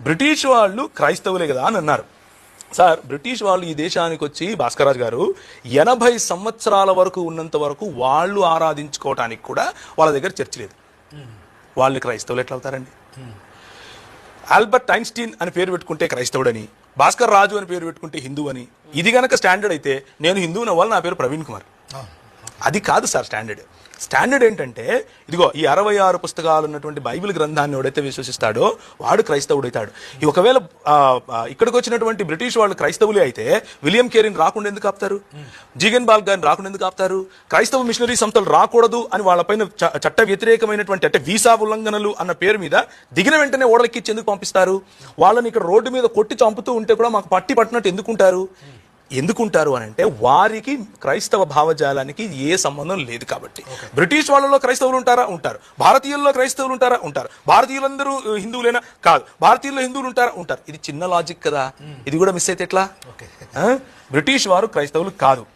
British వాళ్ళు క్రైస్తవులే కదా అని అన్నారు. సార్, బ్రిటిష్ వాళ్ళు ఈ దేశానికి వచ్చి భాస్కర్రాజు గారు 80 సంవత్సరాల వరకు ఉన్నంత వరకు వాళ్ళు ఆరాధించుకోవటానికి కూడా వాళ్ళ దగ్గర చర్చ్ లేదు. వాళ్ళు క్రైస్తవులు ఎట్లా అవుతారండి? ఆల్బర్ట్ ఐన్స్టీన్ అని పేరు పెట్టుకుంటే క్రైస్తవుడని, భాస్కర్ రాజు అని పేరు పెట్టుకుంటే హిందూ అని. ఇది గనక స్టాండర్డ్ అయితే నేను హిందువుని అవ్వాలి, నా పేరు ప్రవీణ్ కుమార్. అది కాదు సార్ స్టాండర్డ్. స్టాండర్డ్ ఏంటంటే ఇదిగో ఈ 66 పుస్తకాలు ఉన్నటువంటి బైబిల్ గ్రంథాన్ని ఎవడైతే విశ్వసిస్తాడో వాడు క్రైస్తవుడు అవుతాడు. ఒకవేళ ఇక్కడికి వచ్చినటువంటి బ్రిటిష్ వాళ్ళు క్రైస్తవులే అయితే విలియం కేరీని రాకుండా ఎందుకు ఆపుతారు? జీగన్ బాల్ గారిని రాకుండా ఎందుకు ఆపుతారు? క్రైస్తవ మిషనరీ సంస్థలు రాకూడదు అని వాళ్ళపైన చట్ట వ్యతిరేకమైనటువంటి అంటే వీసా ఉల్లంఘనలు అన్న పేరు మీద దిగిన వెంటనే ఓడలెక్కించి ఎందుకు పంపిస్తారు? వాళ్ళని ఇక్కడ రోడ్డు మీద కొట్టి చంపుతూ ఉంటే కూడా మాకు పట్టినట్టు ఎందుకుంటారు అని అంటే వారికి క్రైస్తవ భావజాలానికి ఏ సంబంధం లేదు కాబట్టి. బ్రిటిష్ వాళ్ళలో క్రైస్తవులు ఉంటారు. భారతీయుల్లో క్రైస్తవులు ఉంటారు. భారతీయులందరూ హిందువులేనా? కాదు. భారతీయుల్లో హిందువులు ఉంటారు. ఇది చిన్న లాజిక్ కదా, ఇది కూడా మిస్ అయితే ఎట్లా? బ్రిటిష్ వారు క్రైస్తవులు కాదు.